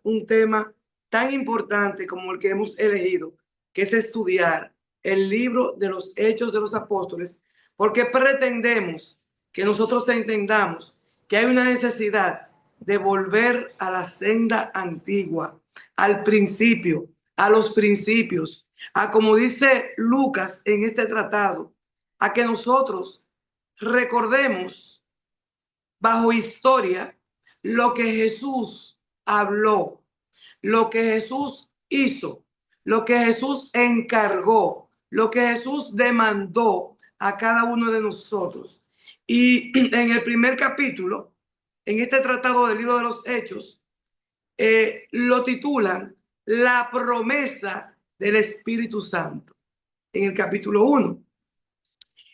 un tema tan importante como el que hemos elegido, que es estudiar el libro de los Hechos de los Apóstoles, porque pretendemos que nosotros entendamos que hay una necesidad de volver a la senda antigua, al principio, a los principios, a como dice Lucas en este tratado, a que nosotros recordemos bajo historia lo que Jesús habló, lo que Jesús hizo, lo que Jesús encargó, lo que Jesús demandó a cada uno de nosotros. Y en el primer capítulo, en este tratado del libro de los Hechos, lo titulan La promesa del Espíritu Santo, en el capítulo 1.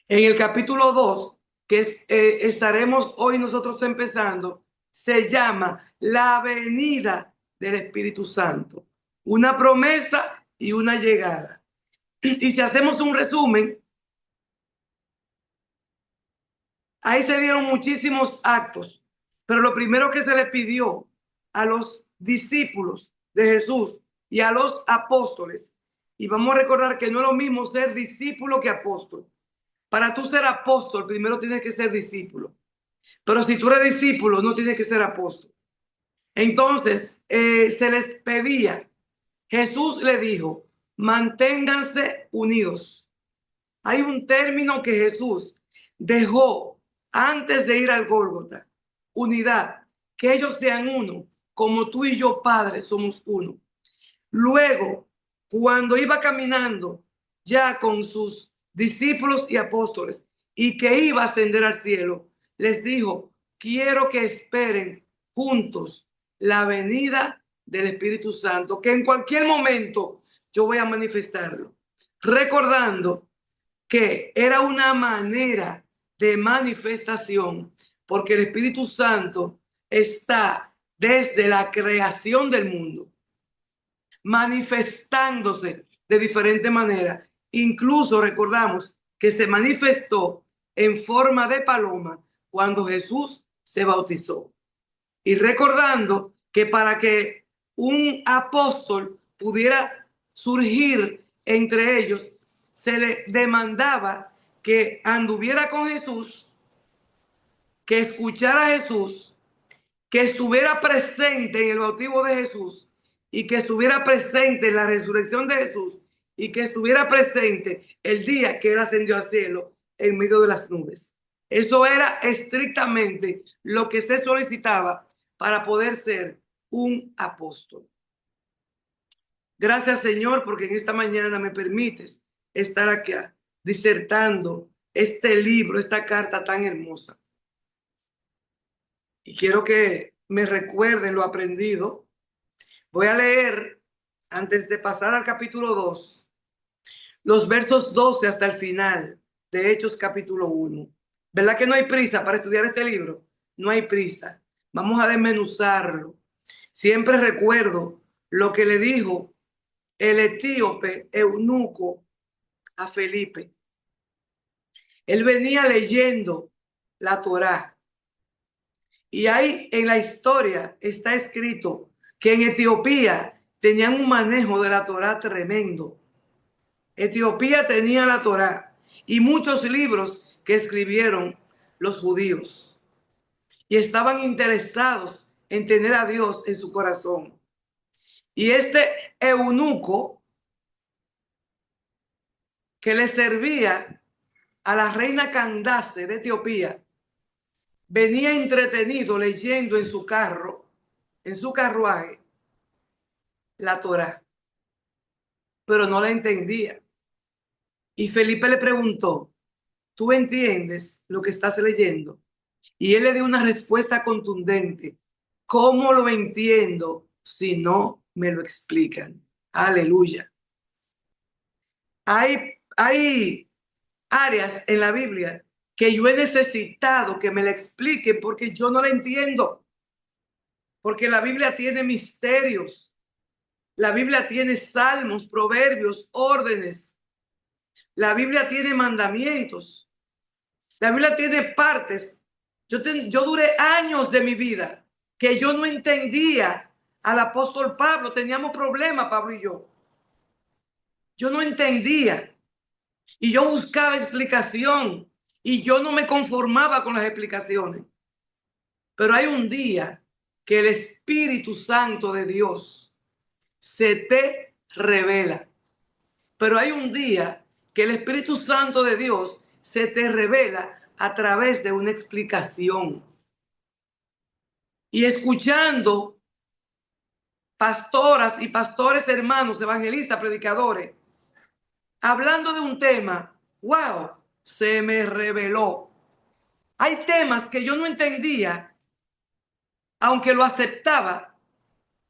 En el capítulo 2, que estaremos hoy nosotros empezando, se llama La venida del Espíritu Santo. Una promesa y una llegada. Y si hacemos un resumen, ahí se dieron muchísimos actos, pero lo primero que se le pidió a los discípulos de Jesús y a los apóstoles, y vamos a recordar que no es lo mismo ser discípulo que apóstol. Para tú ser apóstol, primero tienes que ser discípulo. Pero si tú eres discípulo, no tienes que ser apóstol. Entonces, se les pedía, Jesús le dijo, manténganse unidos. Hay un término que Jesús dejó antes de ir al Gólgota. Unidad, que ellos sean uno, como tú y yo, Padre, somos uno. Luego, cuando iba caminando ya con sus discípulos y apóstoles y que iba a ascender al cielo, les dijo, quiero que esperen juntos la venida del Espíritu Santo, que en cualquier momento yo voy a manifestarlo. Recordando que era una manera de manifestación, porque el Espíritu Santo está desde la creación del mundo, manifestándose de diferente manera. Incluso recordamos que se manifestó en forma de paloma cuando Jesús se bautizó. Y recordando que para que un apóstol pudiera surgir entre ellos, se le demandaba que anduviera con Jesús, que escuchara a Jesús, que estuviera presente en el bautismo de Jesús y que estuviera presente en la resurrección de Jesús y que estuviera presente el día que él ascendió al cielo en medio de las nubes. Eso era estrictamente lo que se solicitaba para poder ser un apóstol. Gracias, Señor, porque en esta mañana me permites estar aquí disertando este libro, esta carta tan hermosa. Y quiero que me recuerden lo aprendido. Voy a leer, antes de pasar al capítulo 2, los versos 12 hasta el final de Hechos capítulo 1. ¿Verdad que no hay prisa para estudiar este libro? No hay prisa. Vamos a desmenuzarlo. Siempre recuerdo lo que le dijo el etíope eunuco a Felipe. Él venía leyendo la Torá. Y ahí en la historia está escrito que en Etiopía tenían un manejo de la Torá tremendo. Etiopía tenía la Torá y muchos libros que escribieron los judíos. Y estaban interesados en tener a Dios en su corazón. Y este eunuco que le servía a la reina Candace de Etiopía, venía entretenido leyendo en su carro, en su carruaje, la Torá, pero no la entendía. Y Felipe le preguntó, ¿tú entiendes lo que estás leyendo? Y él le dio una respuesta contundente. ¿Cómo lo entiendo si no me lo explican? Aleluya. Hay áreas en la Biblia que yo he necesitado que me la expliquen porque yo no la entiendo. Porque la Biblia tiene misterios. La Biblia tiene salmos, proverbios, órdenes. La Biblia tiene mandamientos. La Biblia tiene partes. Yo duré años de mi vida que yo no entendía al apóstol Pablo. Teníamos problemas, Pablo y yo. Yo no entendía y yo buscaba explicación y yo no me conformaba con las explicaciones. Pero hay un día que el Espíritu Santo de Dios se te revela. Pero hay un día que el Espíritu Santo de Dios se te revela a través de una explicación. Y escuchando pastoras y pastores hermanos, evangelistas, predicadores, hablando de un tema, wow, se me reveló. Hay temas que yo no entendía, aunque lo aceptaba.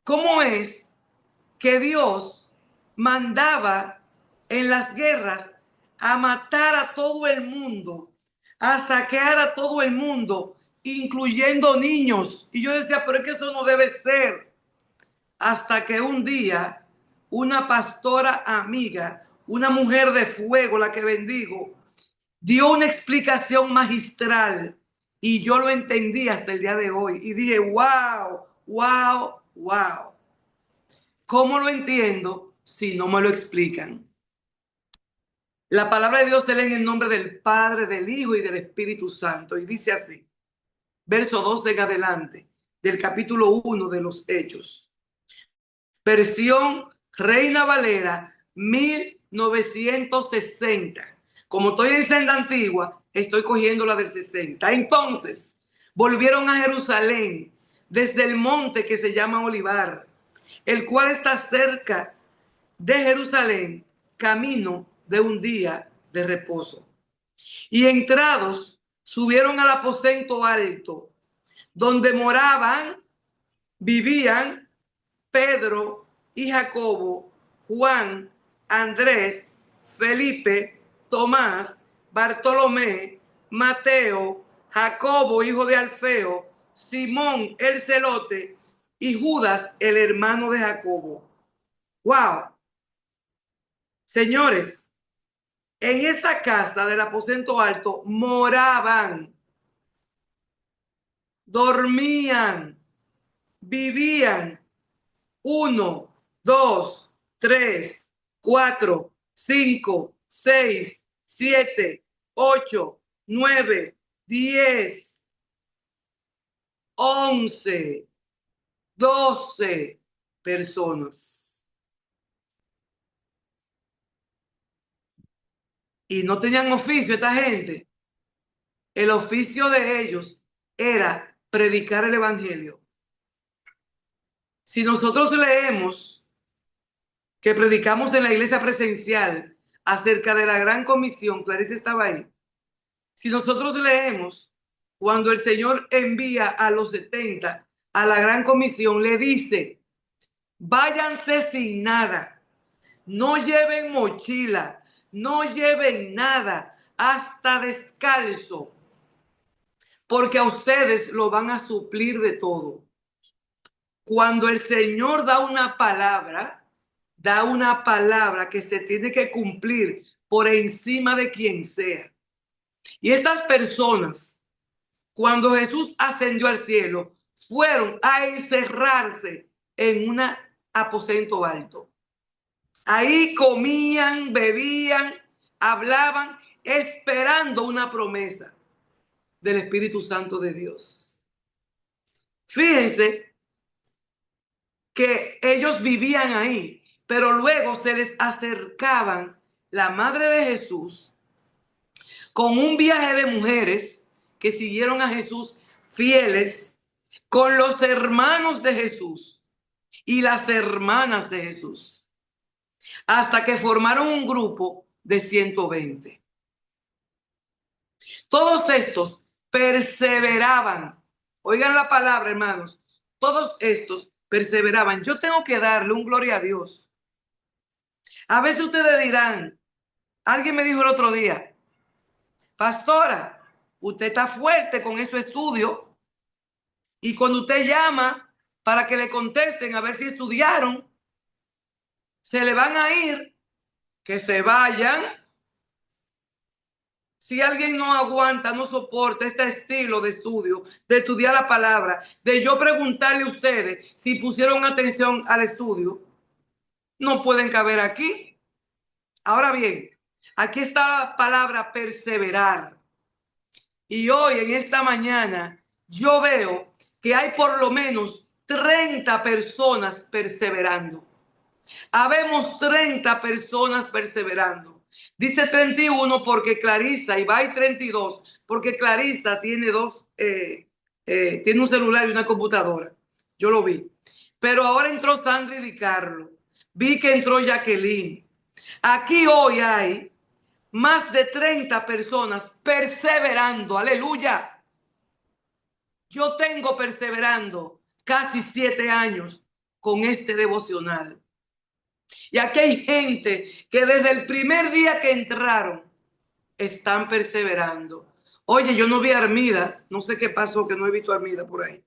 ¿Cómo es que Dios mandaba en las guerras a matar a todo el mundo, a saquear a todo el mundo, incluyendo niños? Y yo decía, pero es que eso no debe ser. Hasta que un día una pastora amiga, una mujer de fuego, la que bendigo, dio una explicación magistral y yo lo entendí hasta el día de hoy. Y dije, wow, wow, wow. ¿Cómo lo entiendo si no me lo explican? La palabra de Dios se lee en el nombre del Padre, del Hijo y del Espíritu Santo. Y dice así, verso 12 en adelante, del capítulo 1 de los Hechos. Versión Reina Valera 1960. Como estoy en senda antigua, estoy cogiendo la del 60. Entonces, volvieron a Jerusalén desde el monte que se llama Olivar, el cual está cerca de Jerusalén, camino de un día de reposo. Y entrados, subieron al aposento alto, donde vivían Pedro y Jacobo, Juan, Andrés, Felipe, Tomás, Bartolomé, Mateo, Jacobo, hijo de Alfeo, Simón el celote y Judas, el hermano de Jacobo. ¡Wow! Señores, en esa casa del aposento alto moraban, dormían, vivían 1, 2, 3, 4, 5, 6, 7, 8, 9, 10, 11, 12 personas. Y no tenían oficio esta gente. El oficio de ellos era predicar el evangelio. Si nosotros leemos que predicamos en la iglesia presencial acerca de la gran comisión, Clarice estaba ahí. Si nosotros leemos cuando el Señor envía a los 70 a la gran comisión, le dice, váyanse sin nada, no lleven mochila, no lleven nada, hasta descalzo, porque a ustedes lo van a suplir de todo. Cuando el Señor da una palabra que se tiene que cumplir por encima de quien sea. Y estas personas, cuando Jesús ascendió al cielo, fueron a encerrarse en un aposento alto. Ahí comían, bebían, hablaban, esperando una promesa del Espíritu Santo de Dios. Fíjense que ellos vivían ahí, pero luego se les acercaban la madre de Jesús con un viaje de mujeres que siguieron a Jesús fieles, con los hermanos de Jesús y las hermanas de Jesús, hasta que formaron un grupo de 120. Todos estos perseveraban. Oigan la palabra, hermanos. Todos estos perseveraban. Yo tengo que darle un gloria a Dios. A veces ustedes dirán, alguien me dijo el otro día, pastora, usted está fuerte con esos estudios y cuando usted llama para que le contesten a ver si estudiaron, se le van a ir, que se vayan. Si alguien no aguanta, no soporta este estilo de estudio, de estudiar la palabra, de yo preguntarle a ustedes si pusieron atención al estudio, no pueden caber aquí. Ahora bien, aquí está la palabra perseverar. Y hoy, en esta mañana, yo veo que hay por lo menos 30 personas perseverando. Habemos 30 personas perseverando. Dice 31 porque Clarisa, y va y 32 porque Clarisa tiene tiene un celular y una computadora. Yo lo vi. Pero ahora entró Sandra y Di Carlo. Vi que entró Jacqueline. Aquí hoy hay más de 30 personas perseverando. Aleluya. Yo tengo perseverando casi 7 años con este devocional. Y aquí hay gente que desde el primer día que entraron están perseverando. Oye, yo no vi a Armida. No sé qué pasó, que no he visto a Armida por ahí.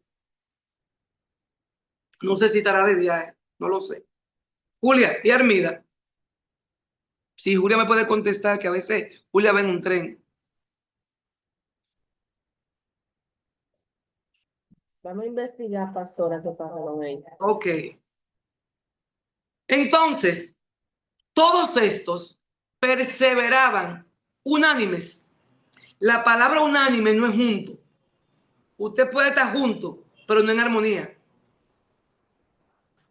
No sé si estará de viaje. No lo sé. Julia, ¿y Armida? Si Julia me puede contestar, que a veces Julia va en un tren. Vamos a investigar, pastora, qué pasa con ella. Ok. Entonces, todos estos perseveraban unánimes. La palabra unánime no es junto. Usted puede estar junto, pero no en armonía.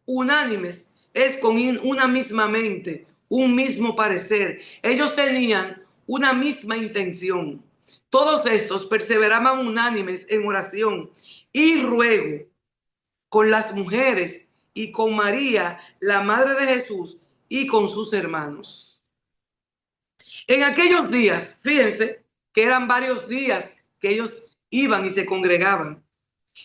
Unánimes es con una misma mente, un mismo parecer. Ellos tenían una misma intención. Todos estos perseveraban unánimes en oración y ruego con las mujeres y con María, la madre de Jesús, y con sus hermanos. En aquellos días, fíjense que eran varios días que ellos iban y se congregaban.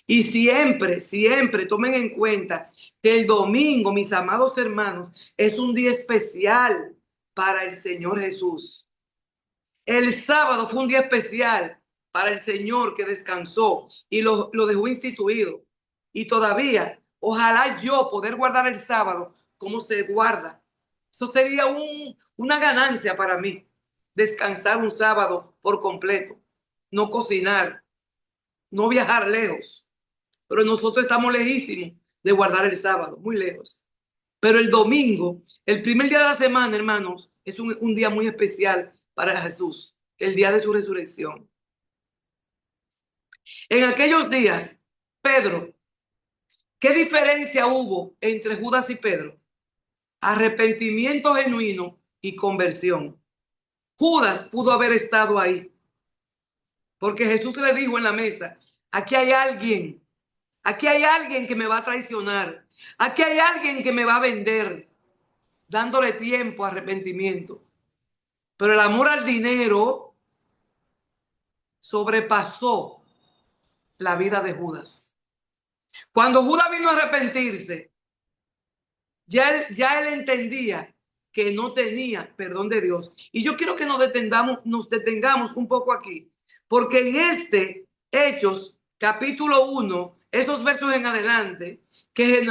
Y siempre, siempre tomen en cuenta que el domingo, mis amados hermanos, es un día especial para el Señor Jesús. El sábado fue un día especial para el Señor que descansó y lo dejó instituido. Y todavía, ojalá yo poder guardar el sábado como se guarda. Eso sería una ganancia para mí, descansar un sábado por completo, no cocinar, no viajar lejos. Pero nosotros estamos lejísimos de guardar el sábado, muy lejos. Pero el domingo, el primer día de la semana, hermanos, es un día muy especial para Jesús, el día de su resurrección. En aquellos días, Pedro, ¿qué diferencia hubo entre Judas y Pedro? Arrepentimiento genuino y conversión. Judas pudo haber estado ahí, porque Jesús le dijo en la mesa, aquí hay alguien que me va a traicionar. Aquí hay alguien que me va a vender, dándole tiempo a arrepentimiento. Pero el amor al dinero sobrepasó la vida de Judas. Cuando Judas vino a arrepentirse, ya él entendía que no tenía perdón de Dios. Y yo quiero que nos detengamos un poco aquí, porque en Hechos, capítulo 1, esos versos en adelante, que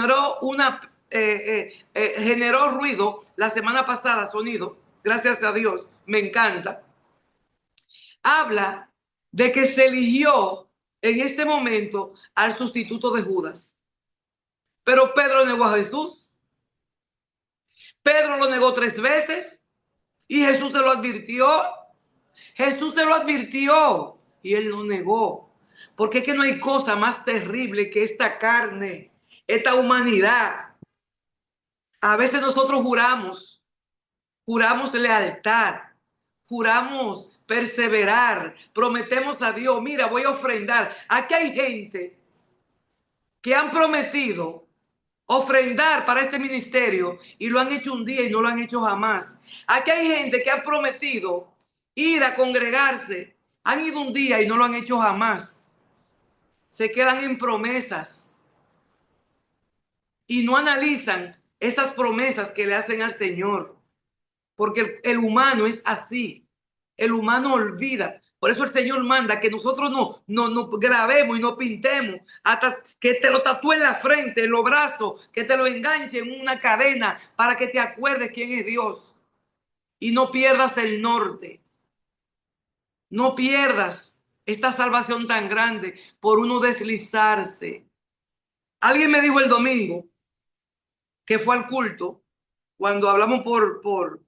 generó ruido la semana pasada, sonido, gracias a Dios, me encanta, habla de que se eligió en este momento al sustituto de Judas. Pero Pedro negó a Jesús. Pedro lo negó 3 veces y Jesús se lo advirtió. Jesús se lo advirtió y él lo negó. Porque es que no hay cosa más terrible que esta carne, esta humanidad. A veces nosotros juramos lealtad, juramos perseverar, prometemos a Dios, mira, voy a ofrendar. Aquí hay gente que han prometido ofrendar para este ministerio y lo han hecho un día y no lo han hecho jamás. Aquí hay gente que ha prometido ir a congregarse, han ido un día y no lo han hecho jamás. Se quedan en promesas y no analizan esas promesas que le hacen al Señor. Porque el humano es así. El humano olvida. Por eso el Señor manda que nosotros no grabemos y no pintemos hasta que te lo tatúe en la frente, en los brazos, que te lo enganche en una cadena para que te acuerdes quién es Dios y no pierdas el norte. No pierdas esta salvación tan grande por uno deslizarse. Alguien me dijo el domingo que fue al culto, cuando hablamos por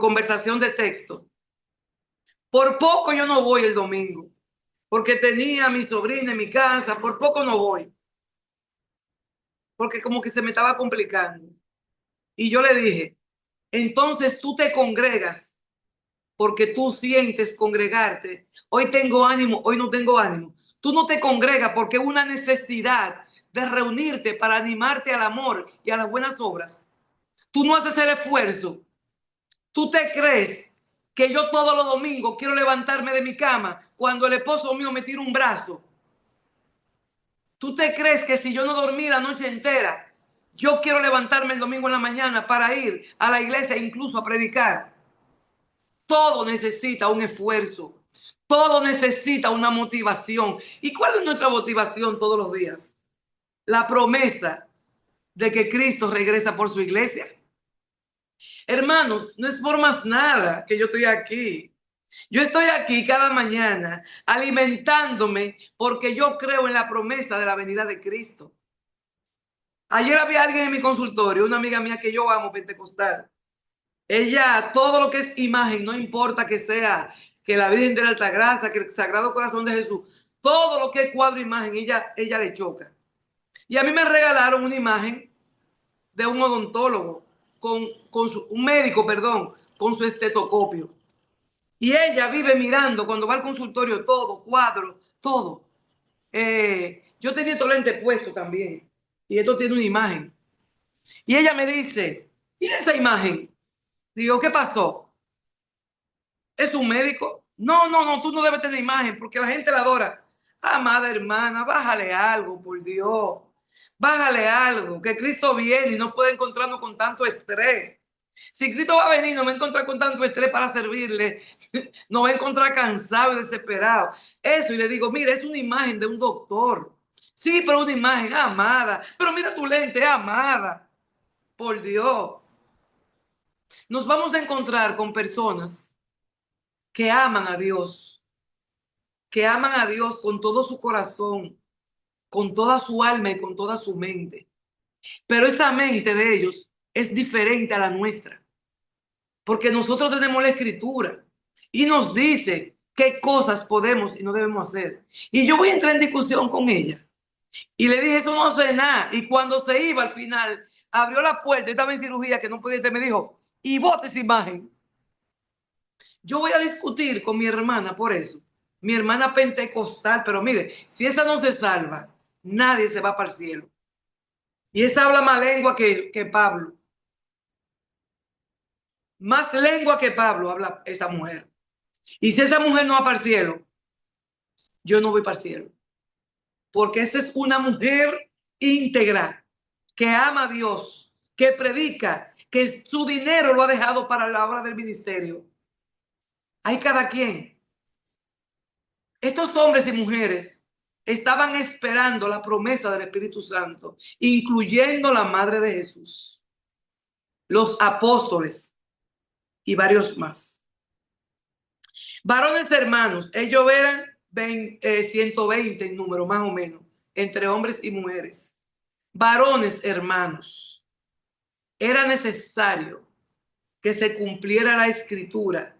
conversación de texto. Por poco yo no voy el domingo, porque tenía a mi sobrina en mi casa, por poco no voy, porque como que se me estaba complicando. Y yo le dije, entonces tú te congregas porque tú sientes congregarte. Hoy tengo ánimo, hoy no tengo ánimo. Tú no te congregas porque es una necesidad de reunirte para animarte al amor y a las buenas obras. Tú no haces el esfuerzo. Tú te crees que yo todos los domingos quiero levantarme de mi cama cuando el esposo mío me tira un brazo. Tú te crees que si yo no dormí la noche entera, yo quiero levantarme el domingo en la mañana para ir a la iglesia e incluso a predicar. Todo necesita un esfuerzo. Todo necesita una motivación. ¿Y cuál es nuestra motivación todos los días? La promesa de que Cristo regresa por su iglesia. Hermanos, no es por más nada que yo estoy aquí. Yo estoy aquí cada mañana alimentándome porque yo creo en la promesa de la venida de Cristo. Ayer había alguien en mi consultorio, una amiga mía que yo amo, pentecostal. Ella, todo lo que es imagen, no importa que sea que la Virgen de la Altagracia, que el Sagrado Corazón de Jesús, todo lo que es cuadro imagen, ella le choca. Y a mí me regalaron una imagen de un odontólogo, un médico, perdón, con su estetoscopio. Y ella vive mirando cuando va al consultorio todo, cuadro, todo. Yo tenía estos lentes puestos también. Y esto tiene una imagen. Y ella me dice, ¿y esa imagen? Digo, ¿qué pasó? ¿Es un médico? No, no, no, tú no debes tener imagen porque la gente la adora. Amada hermana, bájale algo, por Dios. Bájale algo, que Cristo viene y no puede encontrarnos con tanto estrés. Si Cristo va a venir, no va a encontrar con tanto estrés para servirle, nos va a encontrar cansado y desesperado. Eso, y le digo, mira, es una imagen de un doctor. Sí, pero una imagen, amada. Pero mira tu lente, amada. Por Dios. Nos vamos a encontrar con personas que aman a Dios, que aman a Dios con todo su corazón, con toda su alma y con toda su mente. Pero esa mente de ellos es diferente a la nuestra, porque nosotros tenemos la escritura y nos dice qué cosas podemos y no debemos hacer. Y yo voy a entrar en discusión con ella. Y le dije, esto no hace nada. Y cuando se iba al final, abrió la puerta, estaba en cirugía que no podía entrar, me dijo, y bote esa imagen. Yo voy a discutir con mi hermana por eso. Mi hermana pentecostal, pero mire, si esa no se salva, nadie se va para el cielo. Y esa habla más lengua que Pablo. Más lengua que Pablo habla esa mujer. Y si esa mujer no va para el cielo, yo no voy para el cielo. Porque esta es una mujer íntegra, que ama a Dios, que predica, que su dinero lo ha dejado para la obra del ministerio. Hay cada quien. Estos hombres y mujeres estaban esperando la promesa del Espíritu Santo, incluyendo la Madre de Jesús, los apóstoles y varios más. Varones hermanos, ellos eran 120 en número más o menos, entre hombres y mujeres. Varones hermanos, era necesario que se cumpliera la escritura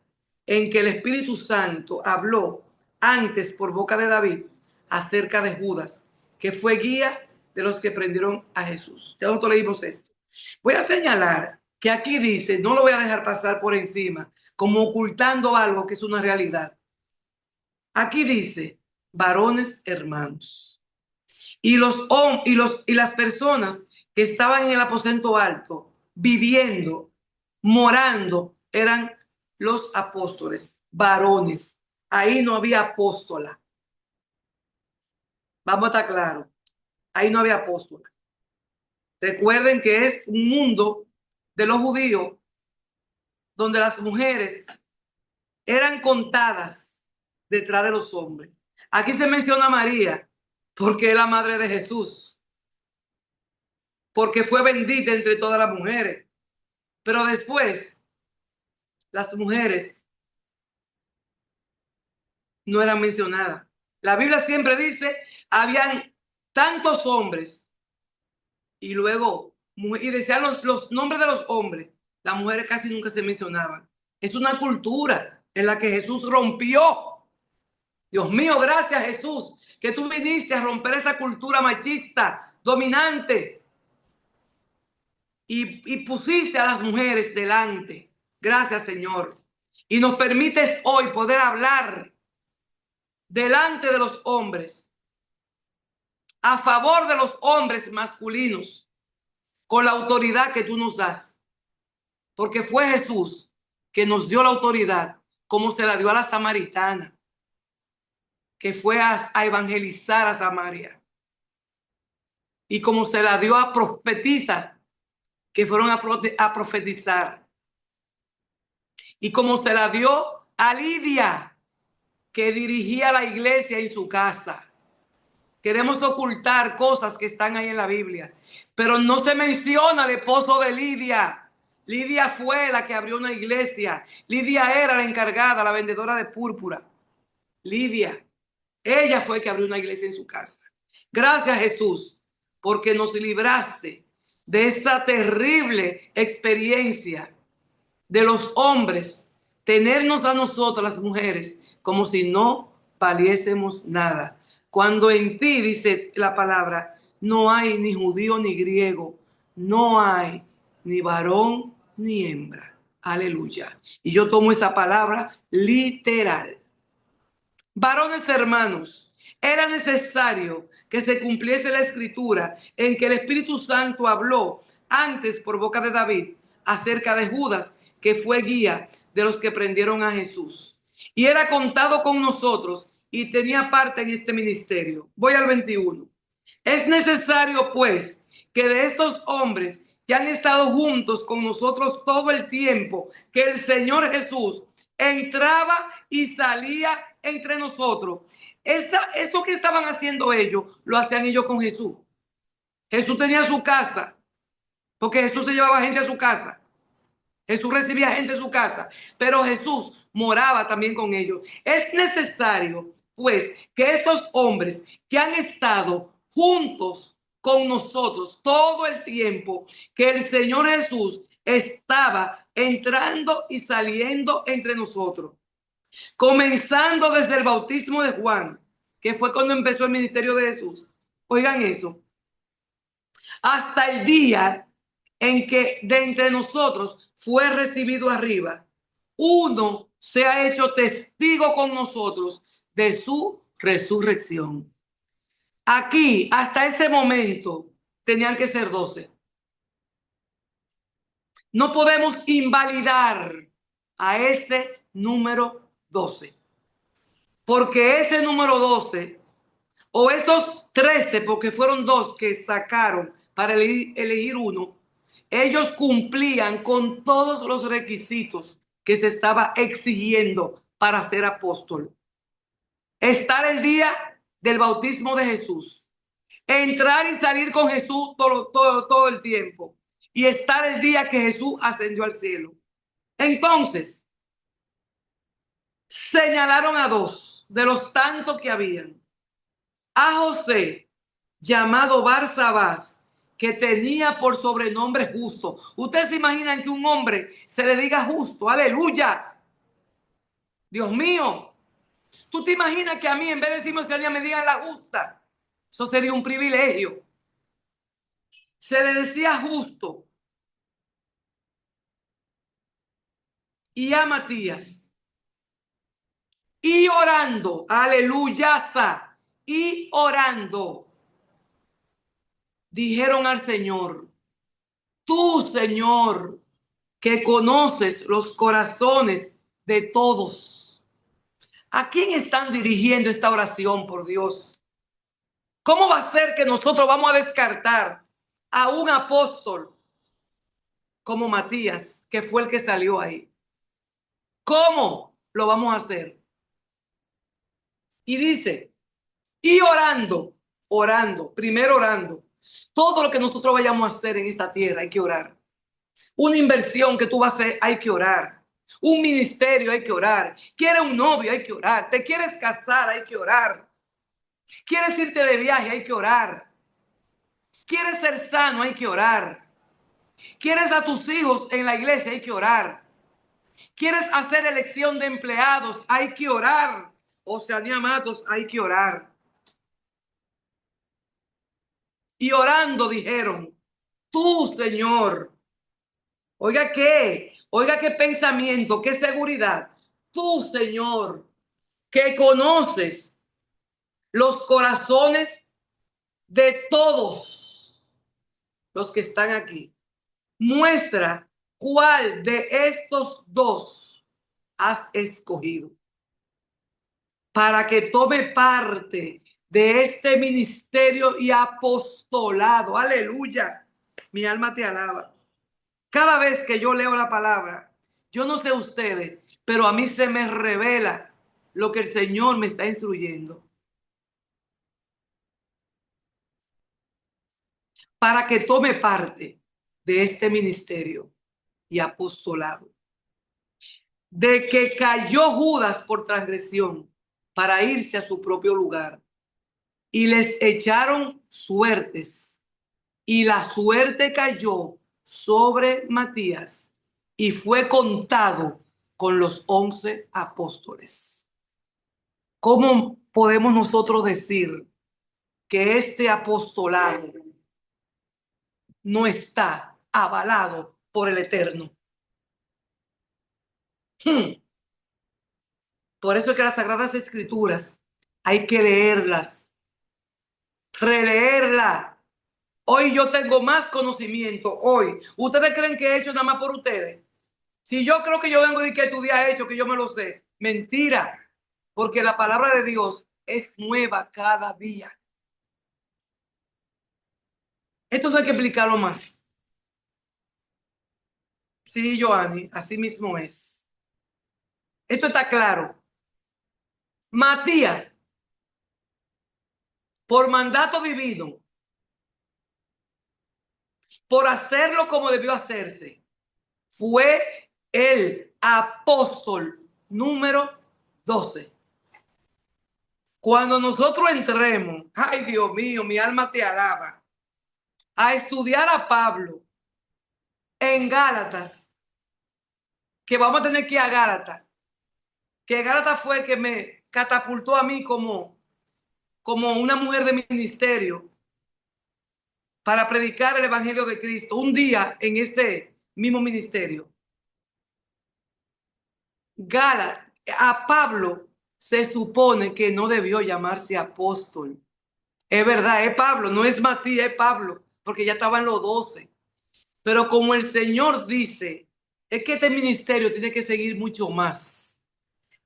en que el Espíritu Santo habló antes por boca de David acerca de Judas, que fue guía de los que prendieron a Jesús. Ya nosotros leímos esto. Voy a señalar que aquí dice, no lo voy a dejar pasar por encima, como ocultando algo que es una realidad. Aquí dice, varones hermanos. Y las personas que estaban en el aposento alto, viviendo, morando, eran los apóstoles, varones. Ahí no había apóstola. Vamos a estar claros. Ahí no había apóstola. Recuerden que es un mundo de los judíos donde las mujeres eran contadas detrás de los hombres. Aquí se menciona a María porque es la madre de Jesús, porque fue bendita entre todas las mujeres. Pero después, las mujeres no eran mencionadas. La Biblia siempre dice, habían tantos hombres y luego, y decían los nombres de los hombres. Las mujeres casi nunca se mencionaban. Es una cultura en la que Jesús rompió. Dios mío, gracias Jesús, que tú viniste a romper esa cultura machista, dominante, y pusiste a las mujeres delante. Gracias, Señor. Y nos permites hoy poder hablar delante de los hombres, a favor de los hombres masculinos, con la autoridad que tú nos das. Porque fue Jesús que nos dio la autoridad, como se la dio a la samaritana, que fue a evangelizar a Samaria. Y como se la dio a profetisas, que fueron a profetizar. Y como se la dio a Lidia, que dirigía la iglesia en su casa. Queremos ocultar cosas que están ahí en la Biblia, pero no se menciona el esposo de Lidia. Lidia fue la que abrió una iglesia. Lidia era la encargada, la vendedora de púrpura. Lidia, ella fue que abrió una iglesia en su casa. Gracias, Jesús, porque nos libraste de esa terrible experiencia de los hombres, tenernos a nosotros las mujeres como si no valiésemos nada. Cuando en ti, dice la palabra, no hay ni judío ni griego, no hay ni varón ni hembra. Aleluya. Y yo tomo esa palabra literal. Varones hermanos, era necesario que se cumpliese la escritura en que el Espíritu Santo habló antes por boca de David acerca de Judas, que fue guía de los que prendieron a Jesús. Y era contado con nosotros y tenía parte en este ministerio. Voy al 21. Es necesario, pues, que de estos hombres que han estado juntos con nosotros todo el tiempo que el Señor Jesús entraba y salía entre nosotros, eso que estaban haciendo ellos, lo hacían ellos con Jesús. Jesús tenía su casa, porque Jesús se llevaba gente a su casa. Jesús recibía gente en su casa, pero Jesús moraba también con ellos. Es necesario, pues, que esos hombres que han estado juntos con nosotros todo el tiempo que el Señor Jesús estaba entrando y saliendo entre nosotros, comenzando desde el bautismo de Juan, que fue cuando empezó el ministerio de Jesús. Oigan eso. Hasta el día en que de entre nosotros fue recibido arriba, uno se ha hecho testigo con nosotros de su resurrección. Aquí, hasta ese momento, tenían que ser 12. No podemos invalidar a ese número 12. Porque ese número 12, o esos 13, porque fueron 2 que sacaron para elegir uno, ellos cumplían con todos los requisitos que se estaba exigiendo para ser apóstol. Estar el día del bautismo de Jesús, entrar y salir con Jesús todo el tiempo, y estar el día que Jesús ascendió al cielo. Entonces, señalaron a 2 de los tantos que habían. A José, llamado Barsabás, que tenía por sobrenombre Justo. Ustedes se imaginan que un hombre se le diga justo. Aleluya. Dios mío. ¿Tú te imaginas que a mí, en vez de decirme que a día me digan la justa? Eso sería un privilegio. Se le decía Justo. Y a Matías. Y orando. Aleluya. Y orando. Dijeron al Señor: tú, Señor, que conoces los corazones de todos. ¿A quién están dirigiendo esta oración, por Dios? ¿Cómo va a ser que nosotros vamos a descartar a un apóstol como Matías, que fue el que salió ahí? ¿Cómo lo vamos a hacer? Y dice, y orando, primero orando. Todo lo que nosotros vayamos a hacer en esta tierra hay que orar. Una inversión que tú vas a hacer, hay que orar. Un ministerio, hay que orar. ¿Quieres un novio? Hay que orar. ¿Te quieres casar? Hay que orar. ¿Quieres irte de viaje? Hay que orar. ¿Quieres ser sano? Hay que orar. ¿Quieres a tus hijos en la iglesia? Hay que orar. ¿Quieres hacer elección de empleados? Hay que orar. O sea, ni amados, hay que orar. Y orando dijeron, tú, Señor, oiga qué pensamiento, qué seguridad. Tú, Señor, que conoces los corazones de todos los que están aquí. Muestra cuál de estos dos has escogido para que tome parte de este ministerio y apostolado. Aleluya. Mi alma te alaba. Cada vez que yo leo la palabra, yo no sé ustedes, pero a mí se me revela lo que el Señor me está instruyendo. Para que tome parte de este ministerio y apostolado. De que cayó Judas por transgresión para irse a su propio lugar. Y les echaron suertes. Y la suerte cayó sobre Matías y fue contado con los 11 apóstoles. ¿Cómo podemos nosotros decir que este apostolado no está avalado por el Eterno? Por eso es que las Sagradas Escrituras hay que leerlas, releerlas. Hoy yo tengo más conocimiento, hoy. ¿Ustedes creen que he hecho nada más por ustedes? Si yo creo que yo vengo y que tú día hecho, que yo me lo sé, mentira, porque la palabra de Dios es nueva cada día. Esto no hay que explicarlo más. Sí, Joanny, así mismo es. Esto está claro. Matías, por mandato divino, por hacerlo como debió hacerse, fue el apóstol número 12. Cuando nosotros entremos, ay Dios mío, mi alma te alaba, a estudiar a Pablo en Gálatas, que vamos a tener que ir a Gálatas, que Gálatas fue que me catapultó a mí como una mujer de ministerio para predicar el evangelio de Cristo. Un día en este mismo ministerio, Gálatas, a Pablo se supone que no debió llamarse apóstol. Es verdad, es Pablo, no es Matías, es Pablo, porque ya estaban los 12. Pero como el Señor dice, es que este ministerio tiene que seguir mucho más.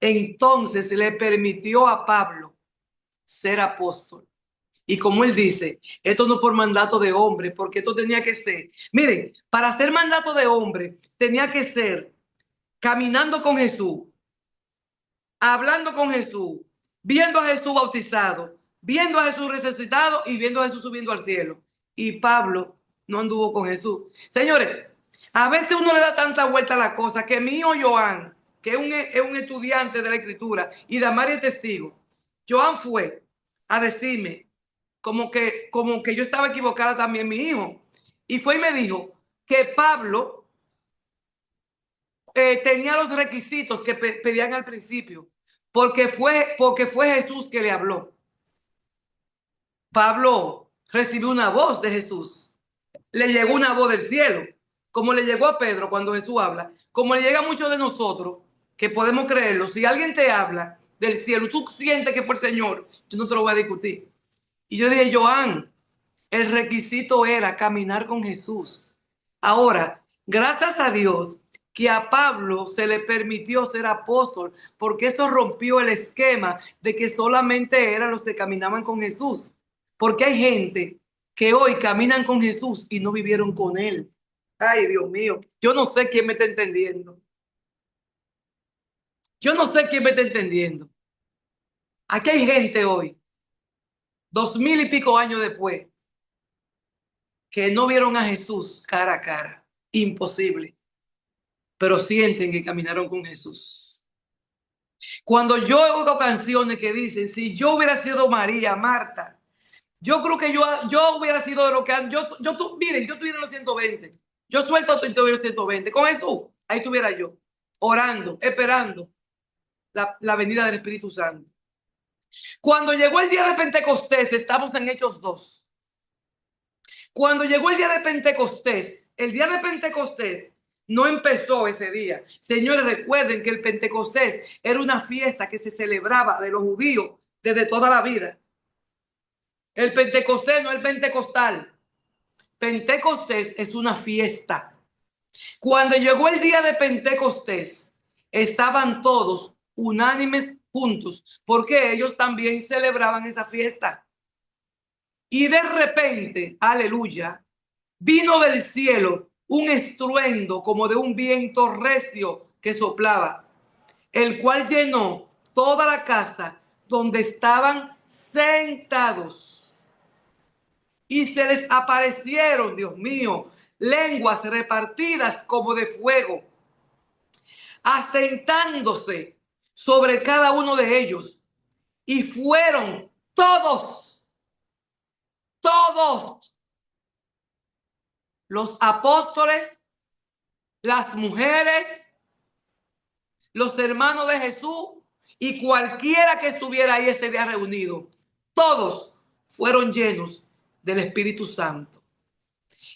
Entonces le permitió a Pablo ser apóstol. Y como él dice, esto no por mandato de hombre, porque esto tenía que ser. Miren, para ser mandato de hombre, tenía que ser caminando con Jesús, hablando con Jesús, viendo a Jesús bautizado, viendo a Jesús resucitado y viendo a Jesús subiendo al cielo. Y Pablo no anduvo con Jesús. Señores, a veces uno le da tanta vuelta a la cosa que mi hijo Joan, que es un estudiante de la escritura y Damari es testigo, Joan fue a decirme como que yo estaba equivocada también, mi hijo. Y fue y me dijo que Pablo tenía los requisitos que pedían al principio, porque fue Jesús que le habló. Pablo recibió una voz de Jesús, le llegó una voz del cielo, como le llegó a Pedro cuando Jesús habla, como le llega a muchos de nosotros que podemos creerlo. Si alguien te habla del cielo, tú sientes que fue el Señor, yo no te lo voy a discutir. Y yo dije, Joan, el requisito era caminar con Jesús. Ahora, gracias a Dios que a Pablo se le permitió ser apóstol, porque eso rompió el esquema de que solamente eran los que caminaban con Jesús. Porque hay gente que hoy caminan con Jesús y no vivieron con él. Ay, Dios mío, yo no sé quién me está entendiendo. Yo no sé quién me está entendiendo. Aquí hay gente hoy, 2000 y pico años después, que no vieron a Jesús cara a cara. Imposible. pero sienten que caminaron con Jesús. Cuando yo oigo canciones que dicen, si yo hubiera sido María, Marta, yo creo que yo hubiera sido de lo que miren, yo tuviera los 120. Yo suelto los 120. Con Jesús, ahí estuviera yo, orando, esperando la venida del Espíritu Santo. Cuando llegó el día de Pentecostés, estamos en Hechos 2. Cuando llegó el día de Pentecostés, el día de Pentecostés no empezó ese día. Señores, recuerden que el Pentecostés era una fiesta que se celebraba de los judíos desde toda la vida. El Pentecostés no es el pentecostal. Pentecostés es una fiesta. Cuando llegó el día de Pentecostés, estaban todos unánimes juntos, porque ellos también celebraban esa fiesta. Y de repente, aleluya, vino del cielo un estruendo como de un viento recio que soplaba, el cual llenó toda la casa donde estaban sentados. Y se les aparecieron, Dios mío, lenguas repartidas como de fuego, asentándose sobre cada uno de ellos. Y fueron todos los apóstoles, las mujeres, los hermanos de Jesús y cualquiera que estuviera ahí ese día reunido, todos fueron llenos del Espíritu Santo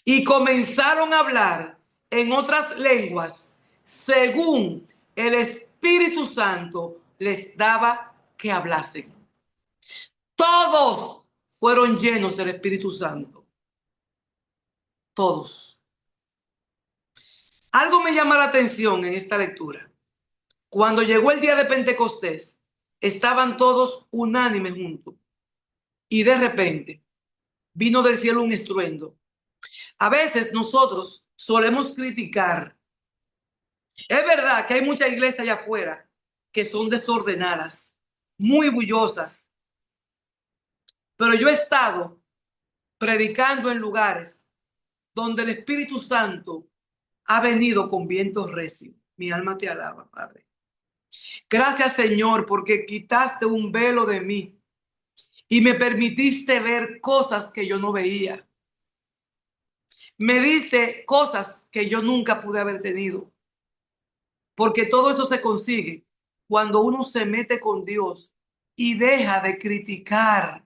y comenzaron a hablar en otras lenguas según el Espíritu Santo les daba que hablasen. Todos fueron llenos del Espíritu Santo. Todos. Algo me llama la atención en esta lectura. Cuando llegó el día de Pentecostés, estaban todos unánimes juntos. Y de repente vino del cielo un estruendo. A veces nosotros solemos criticar. Es verdad que hay muchas iglesias allá afuera que son desordenadas, muy bullosas. Pero yo he estado predicando en lugares donde el Espíritu Santo ha venido con vientos recios. Mi alma te alaba, Padre. Gracias, Señor, porque quitaste un velo de mí y me permitiste ver cosas que yo no veía. Me diste cosas que yo nunca pude haber tenido. Porque todo eso se consigue cuando uno se mete con Dios y deja de criticar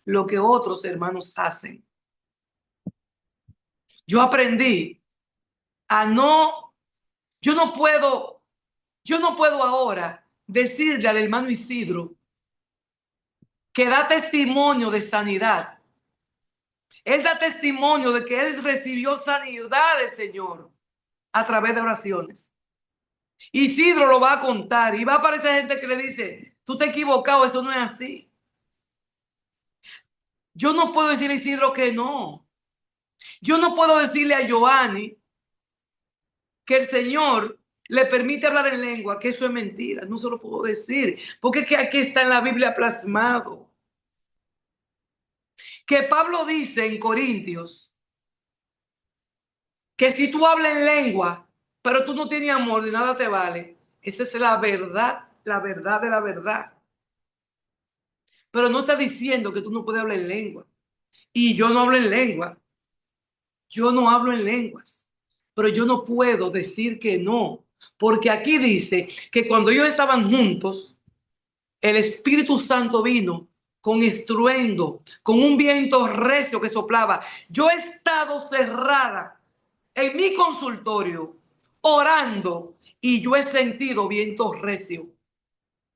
lo que otros hermanos hacen. Yo aprendí a yo no puedo ahora decirle al hermano Isidro que da testimonio de sanidad. Él da testimonio de que él recibió sanidad del Señor a través de oraciones. Isidro lo va a contar y va a aparecer gente que le dice, tú te has equivocado, eso no es así. Yo no puedo decirle a Isidro que no. Yo no puedo decirle a Giovanni que el Señor le permite hablar en lengua, que eso es mentira. No se lo puedo decir, porque es que aquí está en la Biblia plasmado. Que Pablo dice en Corintios que si tú hablas en lengua, pero tú no tienes amor, de nada te vale. Esa es la verdad de la verdad. Pero no está diciendo que tú no puedes hablar en lengua. Y yo no hablo en lengua. Yo no hablo en lenguas. Pero yo no puedo decir que no. Porque aquí dice que cuando ellos estaban juntos, el Espíritu Santo vino con estruendo, con un viento recio que soplaba. Yo he estado cerrada en mi consultorio orando y yo he sentido viento recio.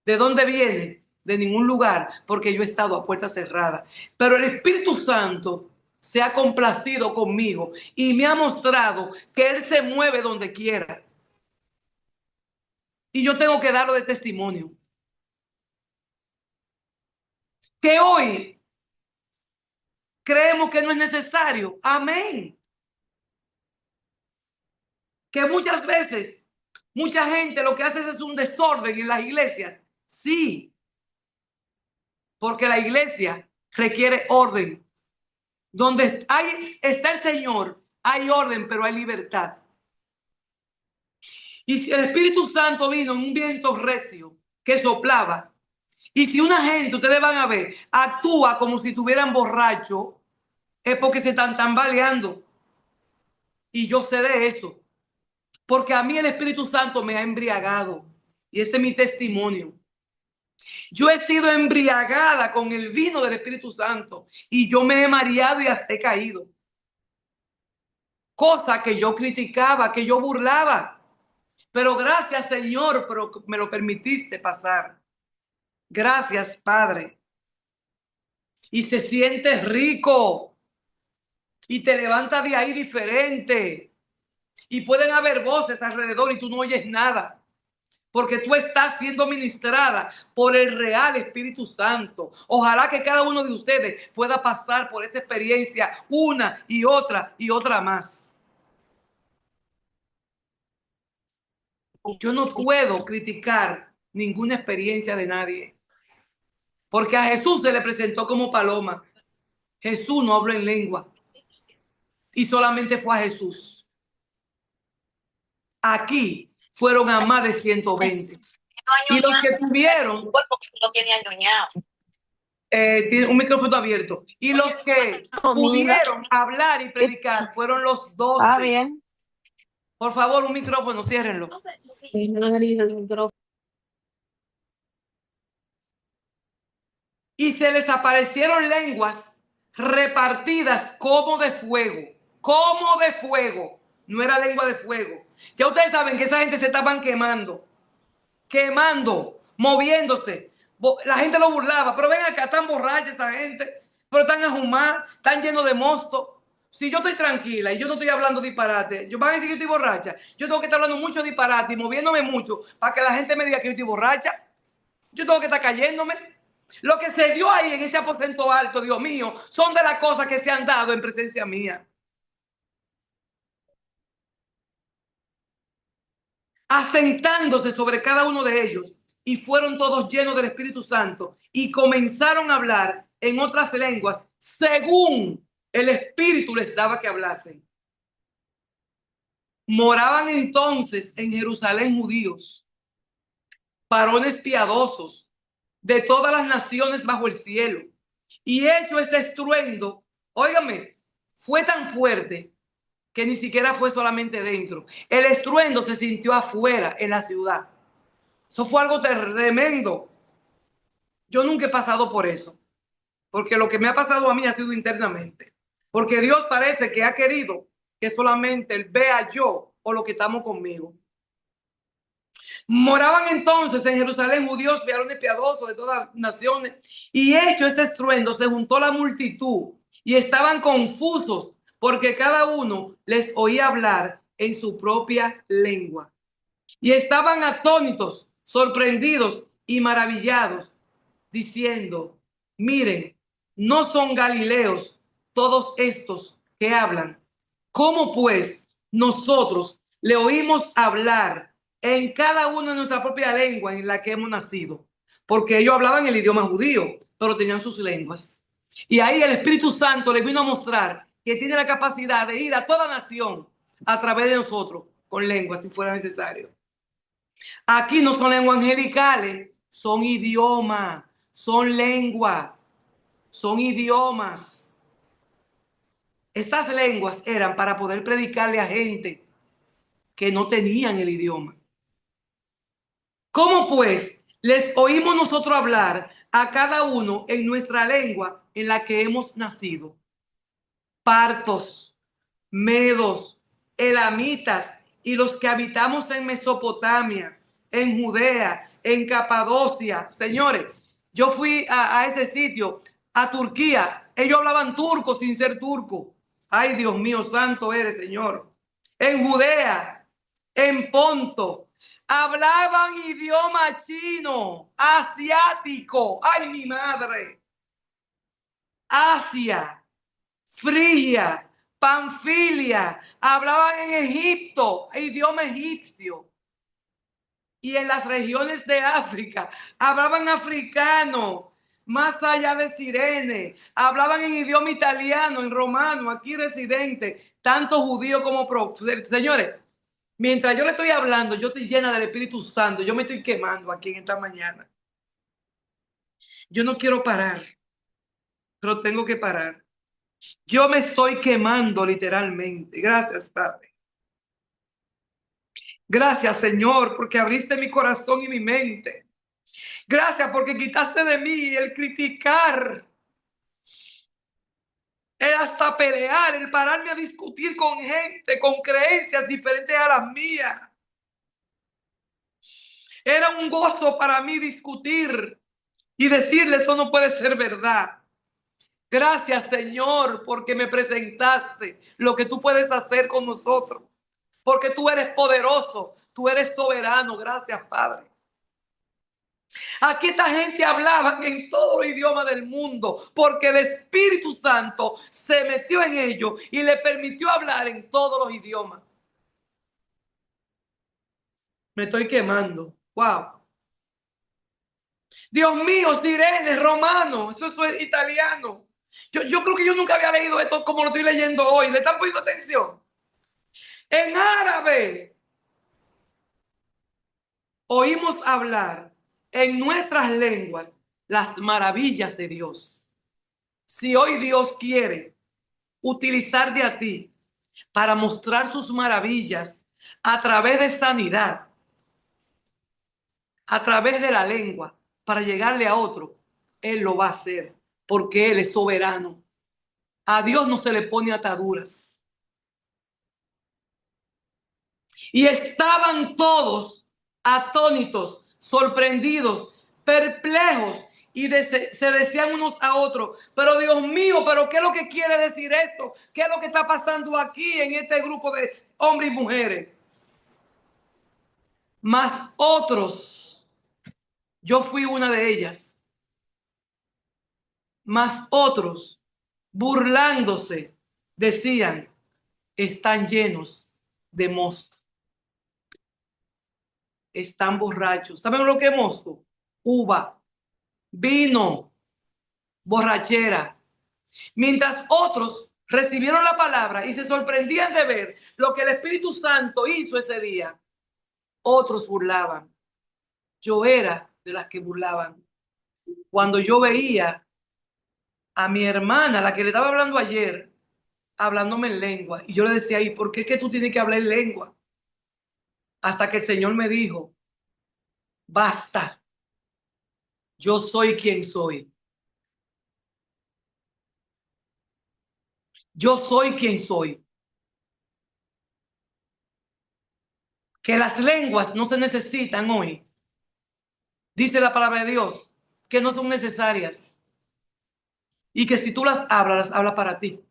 ¿De dónde viene? De ningún lugar, porque yo he estado a puerta cerrada. Pero el Espíritu Santo se ha complacido conmigo y me ha mostrado que Él se mueve donde quiera. Y yo tengo que darlo de testimonio. Que hoy creemos que no es necesario. Amén. Que muchas veces, mucha gente lo que hace es un desorden en las iglesias. Sí. Porque la iglesia requiere orden. Donde está el Señor, hay orden, pero hay libertad. Y si el Espíritu Santo vino en un viento recio que soplaba, y si una gente, ustedes van a ver, actúa como si estuvieran borrachos, es porque se están tambaleando. Y yo sé de eso, porque a mí el Espíritu Santo me ha embriagado. Y ese es mi testimonio. Yo he sido embriagada con el vino del Espíritu Santo y yo me he mareado y hasta he caído. Cosa que yo criticaba, que yo burlaba. Pero gracias, Señor, pero me lo permitiste pasar. Gracias, Padre. Y se siente rico. Y te levantas de ahí diferente. Y pueden haber voces alrededor y tú no oyes nada. Porque tú estás siendo ministrada por el real Espíritu Santo. Ojalá que cada uno de ustedes pueda pasar por esta experiencia una y otra más. Yo no puedo criticar ninguna experiencia de nadie. Porque a Jesús se le presentó como paloma. Jesús no habló en lengua. Y solamente fue a Jesús. Aquí fueron a más de 120. Y los que tuvieron... tiene un micrófono abierto. Y los que pudieron hablar y predicar fueron los 12. Ah, bien. Por favor, un micrófono, ciérrenlo. Y se les aparecieron lenguas repartidas como de fuego. Como de fuego. No era lengua de fuego. Ya ustedes saben que esa gente se estaban quemando. Quemando, moviéndose. La gente lo burlaba. Pero ven acá, están borrachos esa gente. Pero están ahumados, están llenos de mosto. Si yo estoy tranquila y yo no estoy hablando disparate, yo van a decir que yo estoy borracha. Yo tengo que estar hablando mucho disparate y moviéndome mucho para que la gente me diga que yo estoy borracha. Yo tengo que estar cayéndome. Lo que se dio ahí en ese aposento alto, Dios mío, son de las cosas que se han dado en presencia mía. Asentándose sobre cada uno de ellos, y fueron todos llenos del Espíritu Santo y comenzaron a hablar en otras lenguas según el Espíritu les daba que hablasen. Moraban entonces en Jerusalén judíos, varones piadosos de todas las naciones bajo el cielo. Y hecho ese estruendo, óigame, fue tan fuerte que ni siquiera fue solamente dentro. El estruendo se sintió afuera, en la ciudad. Eso fue algo tremendo. Yo nunca he pasado por eso, porque lo que me ha pasado a mí ha sido internamente. Porque Dios parece que ha querido que solamente Él vea yo o lo que estamos conmigo. Moraban entonces en Jerusalén judíos, varones piadosos de todas las naciones, y hecho ese estruendo se juntó la multitud y estaban confusos porque cada uno les oía hablar en su propia lengua. Y estaban atónitos, sorprendidos y maravillados, diciendo: miren, ¿no son galileos todos estos que hablan? ¿Cómo pues nosotros le oímos hablar en cada uno de nuestra propia lengua en la que hemos nacido? Porque ellos hablaban el idioma judío, pero tenían sus lenguas. Y ahí el Espíritu Santo les vino a mostrar que tiene la capacidad de ir a toda nación a través de nosotros con lenguas si fuera necesario. Aquí no son lenguas angelicales, son idiomas, son lenguas, son idiomas. Estas lenguas eran para poder predicarle a gente que no tenían el idioma. ¿Cómo pues les oímos nosotros hablar a cada uno en nuestra lengua en la que hemos nacido? Partos, medos, elamitas y los que habitamos en Mesopotamia, en Judea, en Capadocia. Señores, yo fui a ese sitio, a Turquía. Ellos hablaban turco sin ser turco. Ay, Dios mío, santo eres, Señor. En Judea, en Ponto, hablaban idioma chino, asiático. Ay, mi madre. Asia, Frigia, Panfilia, hablaban en Egipto, idioma egipcio. Y en las regiones de África, hablaban africano, más allá de Cirene, hablaban en idioma italiano, en romano, aquí residente, tanto judío como señores, Mientras yo le estoy hablando, yo estoy llena del Espíritu Santo. Yo me estoy quemando aquí en esta mañana. Yo no quiero parar, pero tengo que parar. Yo me estoy quemando literalmente. Gracias, Padre. Gracias, Señor, porque abriste mi corazón y mi mente. Gracias porque quitaste de mí el criticar, el hasta pelear, el pararme a discutir con gente, con creencias diferentes a las mías. Era un gozo para mí discutir y decirle eso no puede ser verdad. Gracias, Señor, porque me presentaste lo que tú puedes hacer con nosotros. Porque tú eres poderoso, tú eres soberano. Gracias, Padre. Aquí esta gente hablaba en todo los idiomas del mundo porque el Espíritu Santo se metió en ellos y le permitió hablar en todos los idiomas. Me estoy quemando. Wow. Dios mío, sirene, romano, eso es italiano. Yo creo que yo nunca había leído esto como lo estoy leyendo hoy. ¿Le están poniendo atención? En árabe oímos hablar en nuestras lenguas las maravillas de Dios. Si hoy Dios quiere utilizar de a ti para mostrar sus maravillas a través de sanidad, a través de la lengua, para llegarle a otro, Él lo va a hacer porque Él es soberano. A Dios no se le pone ataduras. Y estaban todos atónitos, sorprendidos, perplejos y se decían unos a otros, pero Dios mío, pero ¿qué es lo que quiere decir esto? ¿Qué es lo que está pasando aquí en este grupo de hombres y mujeres? Mas otros, yo fui una de ellas, mas otros, burlándose, decían, están llenos de mosto, están borrachos. ¿Saben lo que es mosto? Uva, vino, borrachera. Mientras otros recibieron la palabra y se sorprendían de ver lo que el Espíritu Santo hizo ese día, otros burlaban. Yo era de las que burlaban. Cuando yo veía a mi hermana, la que le estaba hablando ayer, hablándome en lengua, y yo le decía, ¿y por qué es que tú tienes que hablar en lengua? Hasta que el Señor me dijo, basta, yo soy quien soy. Yo soy quien soy. Que las lenguas no se necesitan hoy. Dice la palabra de Dios que no son necesarias y que si tú las hablas para ti.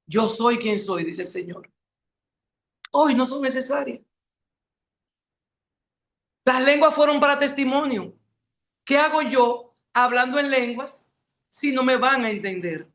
Yo soy quien soy, dice el Señor. Hoy no son necesarias. Las lenguas fueron para testimonio. ¿Qué hago yo hablando en lenguas si no me van a entender?